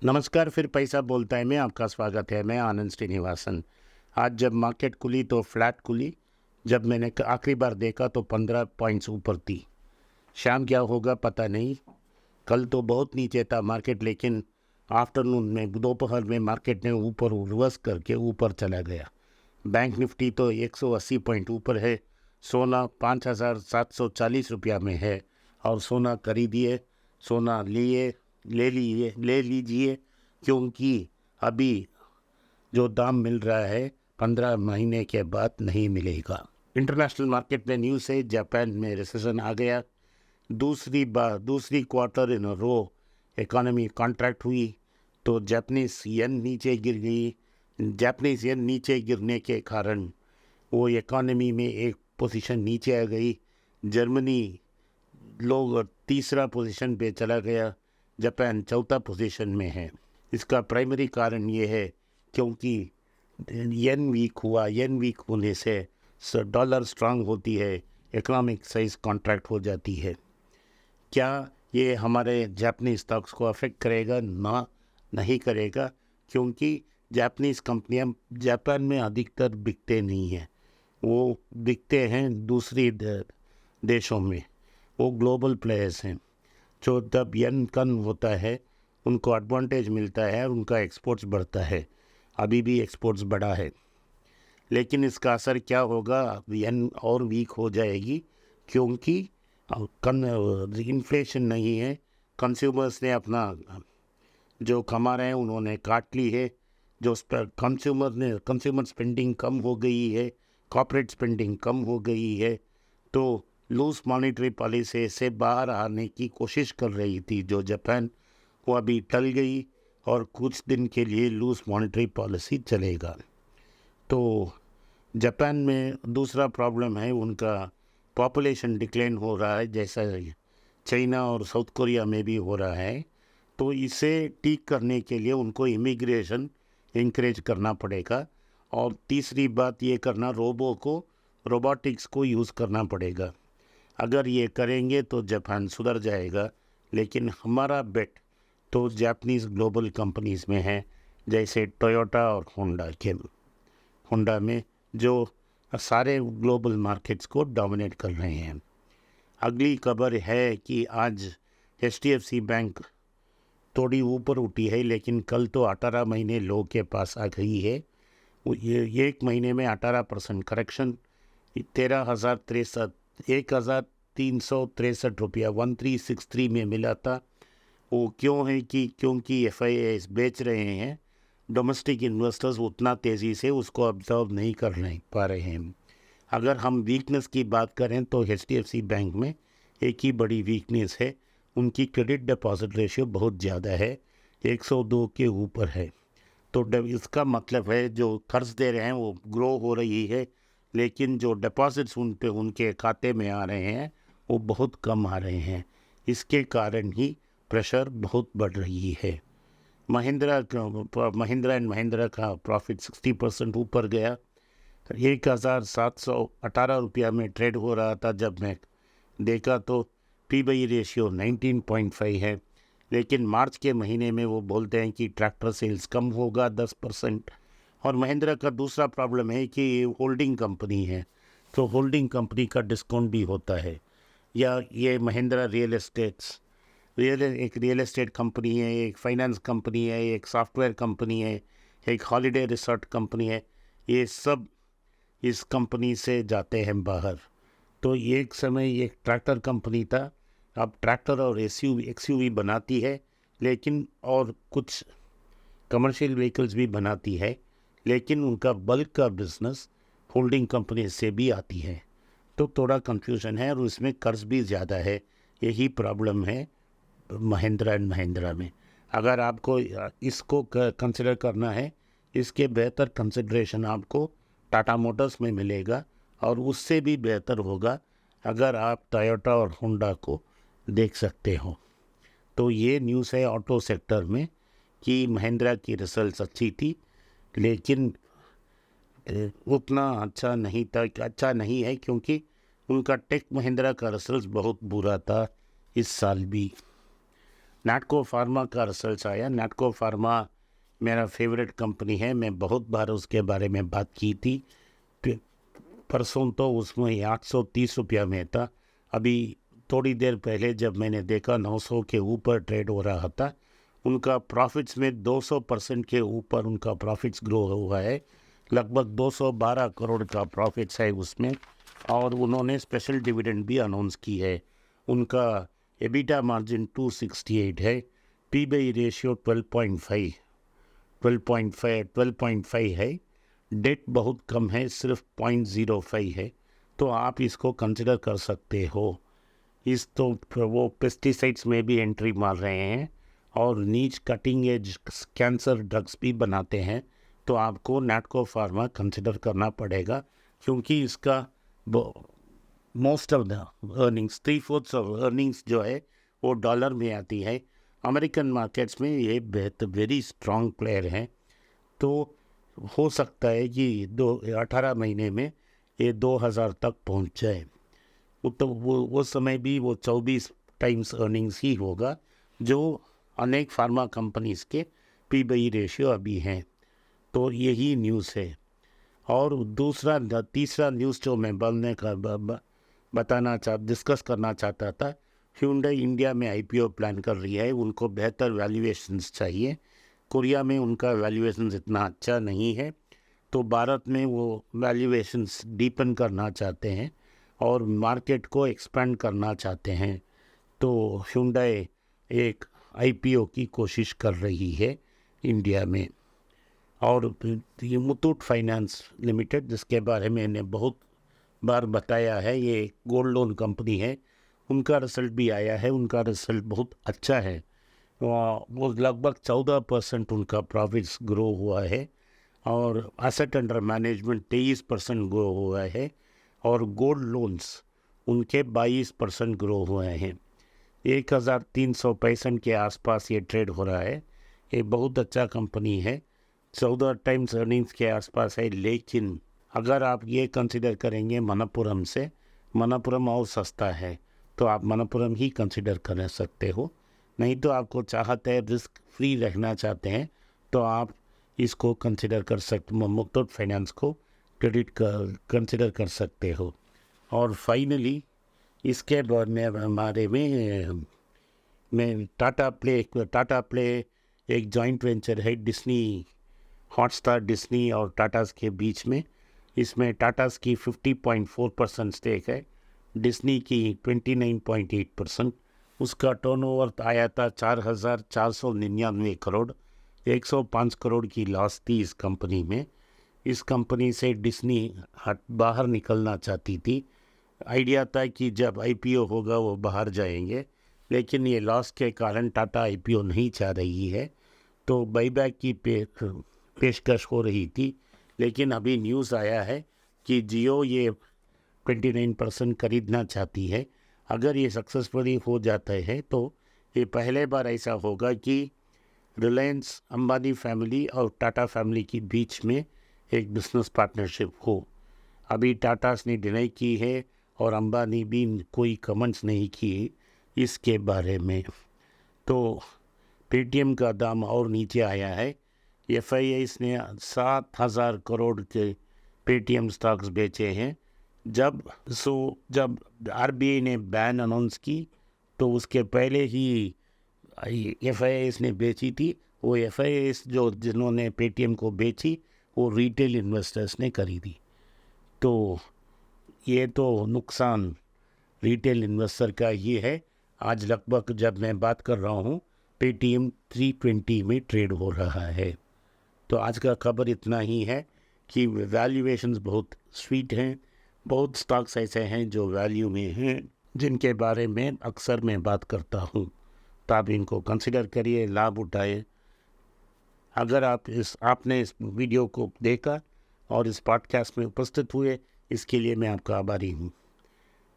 नमस्कार, फिर पैसा बोलता है में आपका स्वागत है। मैं आनंद श्रीनिवासन। आज जब मार्केट खुली तो फ्लैट खुली। जब मैंने आखिरी बार देखा तो 15 पॉइंट्स ऊपर थी। शाम क्या होगा पता नहीं। कल तो बहुत नीचे था मार्केट, लेकिन आफ्टरनून में दोपहर में मार्केट ने ऊपर रिवर्स करके ऊपर चला गया। बैंक निफ्टी तो 180 पॉइंट ऊपर है। सोना 5,740 रुपया में है और सोना खरीदिए, सोना ले लीजिए, क्योंकि अभी जो दाम मिल रहा है 15 महीने के बाद नहीं मिलेगा। इंटरनेशनल मार्केट में न्यूज़ है, जापान में रिसेशन आ गया। दूसरी quarter in row economy contract हुई तो जापानीज येन नीचे गिर गई। जापानीज येन नीचे गिरने के कारण वो इकोनॉमी में एक पोजीशन नीचे आ गई। जर्मनी लोग तीसरा पोजीशन पे चला गया, जापान चौथा पोजीशन में है। इसका प्राइमरी कारण ये है क्योंकि येन वीक होने से डॉलर स्ट्रांग होती है, इकोनॉमिक साइज कॉन्ट्रैक्ट हो जाती है। क्या ये हमारे जापानीज स्टॉक्स को अफेक्ट करेगा? ना, नहीं करेगा, क्योंकि जापानीज कंपनियां जापान में अधिकतर बिकते नहीं हैं। वो बिकते हैं दूसरी देशों में। वो ग्लोबल प्लेयर्स हैं। जो जब येन कम होता है उनको एडवांटेज मिलता है और उनका एक्सपोर्ट्स बढ़ता है। अभी भी एक्सपोर्ट्स बढ़ा है, लेकिन इसका असर क्या होगा? येन और वीक हो जाएगी, क्योंकि इन्फ्लेशन नहीं है। कंज्यूमर्स ने अपना जो कमा रहे हैं उन्होंने काट ली है। जो कंज्यूमर स्पेंडिंग कम हो गई है, कॉर्पोरेट स्पेंडिंग कम हो गई है, तो लूज मॉनेटरी पॉलिसी से बाहर आने की कोशिश कर रही थी जो जापान, वो अभी टल गई और कुछ दिन के लिए लूज मॉनेटरी पॉलिसी चलेगा। तो जापान में दूसरा प्रॉब्लम है, उनका पॉपुलेशन डिक्लाइन हो रहा है, जैसा चाइना और साउथ कोरिया में भी हो रहा है। तो इसे ठीक करने के लिए उनको इमिग्रेशन इंकरेज करना पड़ेगा। और तीसरी बात ये करना, रोबोटिक्स को यूज़ करना पड़ेगा। अगर ये करेंगे तो जापान सुधर जाएगा। लेकिन हमारा बेट तो जापानीज़ ग्लोबल कंपनीज़ में है, जैसे टोयोटा और होंडा में, जो सारे ग्लोबल मार्केट्स को डोमिनेट कर रहे हैं। अगली खबर है कि आज HDFC बैंक थोड़ी ऊपर उठी है, लेकिन कल तो 18 महीने लो के पास आ गई है। ये एक महीने में 18% करेक्शन, 1,363 रुपया 1363 में मिला था। वो क्यों है कि क्योंकि FIIs बेच रहे हैं, डोमेस्टिक इन्वेस्टर्स उतना तेज़ी से उसको ऑब्जर्व नहीं कर पा रहे हैं। अगर हम वीकनेस की बात करें तो HDFC बैंक में एक ही बड़ी वीकनेस है, उनकी क्रेडिट डिपॉजिट रेशियो बहुत ज़्यादा है, 102 के ऊपर है। तो इसका मतलब है जो कर्ज दे रहे हैं वो ग्रो हो रही है, लेकिन जो डिपॉजिट्स उनके खाते में आ रहे हैं वो बहुत कम आ रहे हैं। इसके कारण ही प्रेशर बहुत बढ़ रही है। महिंद्रा एंड महिंद्रा का प्रॉफिट 60% ऊपर गया। 1,718 रुपया में ट्रेड हो रहा था जब मैं देखा तो P/E रेशियो 19.5 है। लेकिन मार्च के महीने में वो बोलते हैं कि ट्रैक्टर सेल्स कम होगा 10%। और महिंद्रा का दूसरा प्रॉब्लम है कि ये होल्डिंग कंपनी है, तो होल्डिंग कंपनी का डिस्काउंट भी होता है। या ये महिंद्रा एक रियल एस्टेट कंपनी है, एक फाइनेंस कंपनी है, एक सॉफ्टवेयर कंपनी है, एक हॉलीडे रिसोर्ट कंपनी है। ये सब इस कंपनी से जाते हैं बाहर। तो एक समय एक ट्रैक्टर कंपनी था, अब ट्रैक्टर और XUV बनाती है, लेकिन और कुछ कमर्शियल व्हीकल्स भी बनाती है, लेकिन उनका बल्क का बिजनेस होल्डिंग कंपनी से भी आती है। तो थोड़ा कंफ्यूजन है और उसमें कर्ज भी ज़्यादा है। यही प्रॉब्लम है महिंद्रा एंड महिंद्रा में। अगर आपको इसको कंसिडर करना है, इसके बेहतर कंसिडरेशन आपको टाटा मोटर्स में मिलेगा, और उससे भी बेहतर होगा अगर आप टोयोटा और होंडा को देख सकते हो। तो ये न्यूज़ है ऑटो सेक्टर में कि महिंद्रा की रिजल्ट्स अच्छी थी, लेकिन उतना अच्छा नहीं है, क्योंकि उनका टेक महिंद्रा का रिजल्ट बहुत बुरा था इस साल भी। नाटको फार्मा का रिजल्ट आया। नाटको फार्मा मेरा फेवरेट कंपनी है, मैं बहुत बार उसके बारे में बात की थी। परसों तो उसमें 830 रुपया में था। अभी थोड़ी देर पहले जब मैंने देखा 900 के ऊपर ट्रेड हो रहा था। उनका प्रॉफिट्स में 200% के ऊपर उनका प्रॉफिट्स ग्रो हुआ है। लगभग 212 करोड़ का प्रॉफिट्स है उसमें। और उन्होंने स्पेशल डिविडेंड भी अनाउंस की है। उनका एबिटा मार्जिन 268 है। पी बाई रेशियो 12.5 है। डेट बहुत कम है, सिर्फ 0.05 है। तो आप इसको कंसिडर कर सकते हो। इस तो वो पेस्टिसाइड्स में भी एंट्री मार रहे हैं और नीच कटिंग एज कैंसर ड्रग्स भी बनाते हैं। तो आपको नाटको फार्मा कंसिडर करना पड़ेगा, क्योंकि इसका most of the earnings 3/4 of earnings जो है वो डॉलर में आती है। अमेरिकन मार्केट्स में ये वेरी स्ट्रॉन्ग प्लेयर हैं। तो हो सकता है कि 18 महीने में ये 2000 तक पहुंच जाए। तो वो समय भी वो 24 टाइम्स अर्निंग्स ही होगा, जो अनेक फार्मा कंपनीज के पी बाई रेशियो अभी हैं। तो यही न्यूज़ है। और तीसरा न्यूज़ जो मैं डिस्कस करना चाहता था, Hyundai इंडिया में आईपीओ प्लान कर रही है। उनको बेहतर वैल्यूएशंस चाहिए। कोरिया में उनका वैल्यूएशंस इतना अच्छा नहीं है, तो भारत में वो वैल्यूएशंस डीपन करना चाहते हैं और मार्केट को एक्सपेंड करना चाहते हैं। तो Hyundai एक आईपीओ की कोशिश कर रही है इंडिया में। और ये मुथूट फाइनेंस लिमिटेड, जिसके बारे में मैंने बहुत बार बताया है, ये गोल्ड लोन कंपनी है। उनका रिजल्ट भी आया है। उनका रिजल्ट बहुत अच्छा है। वो लगभग 14% उनका प्रॉफिट्स ग्रो हुआ है और एसेट अंडर मैनेजमेंट 23% ग्रो हुआ है और गोल्ड लोन्स उनके 22% ग्रो हुए हैं। 1365 के आसपास ये ट्रेड हो रहा है। ये बहुत अच्छा कंपनी है। 14 टाइम्स अर्निंग्स के आसपास है। लेकिन अगर आप ये कंसिडर करेंगे मनप्पुरम से, मनप्पुरम और सस्ता है, तो आप मनप्पुरम ही कंसिडर कर सकते हो। नहीं तो आपको चाहते हैं, रिस्क फ्री रहना चाहते हैं, तो आप इसको कंसिडर कर सकते, मुथूट फाइनेंस को कंसिडर कर सकते हो। और फाइनली इसके बाद में हमारे में टाटा प्ले एक जॉइंट वेंचर है डिस्नी हॉटस्टार, डिस्नी और टाटास के बीच में। इसमें टाटास की 50.4% स्टेक है, डिस्नी की 29.8%। उसका टर्नओवर आया था 4,499 करोड़। 105 करोड़ की लॉस थी इस कंपनी में। इस कंपनी से डिस्नी बाहर निकलना चाहती थी। आइडिया था कि जब आईपीओ होगा वो बाहर जाएंगे, लेकिन ये लॉस के कारण टाटा आईपीओ नहीं चाह रही है। तो बाईबैक की पेशकश हो रही थी। लेकिन अभी न्यूज़ आया है कि जियो ये 29% खरीदना चाहती है। अगर ये सक्सेसफुली हो जाता है तो ये पहले बार ऐसा होगा कि रिलायंस अंबानी फैमिली और टाटा फैमिली के बीच में एक बिजनेस पार्टनरशिप हो। अभी टाटास ने डिनाई की है और अंबानी भी कोई कमेंट्स नहीं किए इसके बारे में। तो पेटीएम का दाम और नीचे आया है। FIS ने 7,000 करोड़ के पेटीएम स्टॉक्स बेचे हैं। जब RBI ने बैन अनाउंस की तो उसके पहले ही FIS ने बेची थी। वो FIS जिन्होंने पेटीएम को बेची वो रिटेल इन्वेस्टर्स ने खरीदी। तो ये तो नुकसान रिटेल इन्वेस्टर का ये है। आज लगभग जब मैं बात कर रहा हूँ पेटीएम 320 में ट्रेड हो रहा है। तो आज का खबर इतना ही है कि वैल्यूएशंस बहुत स्वीट हैं। बहुत स्टॉक्स ऐसे हैं जो वैल्यू में हैं, जिनके बारे में अक्सर मैं बात करता हूँ। तो आप इनको कंसिडर करिए, लाभ उठाए। अगर आपने इस वीडियो को देखा और इस पॉडकास्ट में उपस्थित हुए, इसके लिए मैं आपका आभारी हूँ।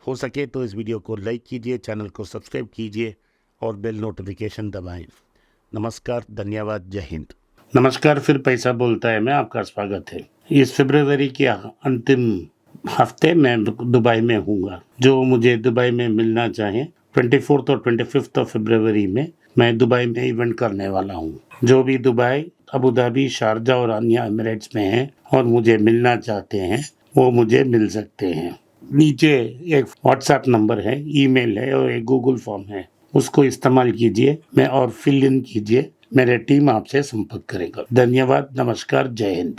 हो सके तो इस वीडियो को लाइक कीजिए, चैनल को सब्सक्राइब कीजिए और बेल नोटिफिकेशन दबाएं। नमस्कार, धन्यवाद, जय हिंद। नमस्कार, फिर पैसा बोलता है में आपका स्वागत है। इस फरवरी के अंतिम हफ्ते मैं दुबई में हूँगा। जो मुझे दुबई में मिलना चाहे 24 और 25 फरवरी में मैं दुबई में इवेंट करने वाला हूँ। जो भी दुबई, अबू धाबी, शारजा और अन्य एमिरेट्स में हैं और मुझे मिलना चाहते हैं, वो मुझे मिल सकते हैं। नीचे एक व्हाट्सएप नंबर है, ईमेल है और एक गूगल फॉर्म है, उसको इस्तेमाल कीजिए और फिल इन कीजिए। मेरे टीम आपसे संपर्क करेगा। धन्यवाद, नमस्कार, जय हिंद।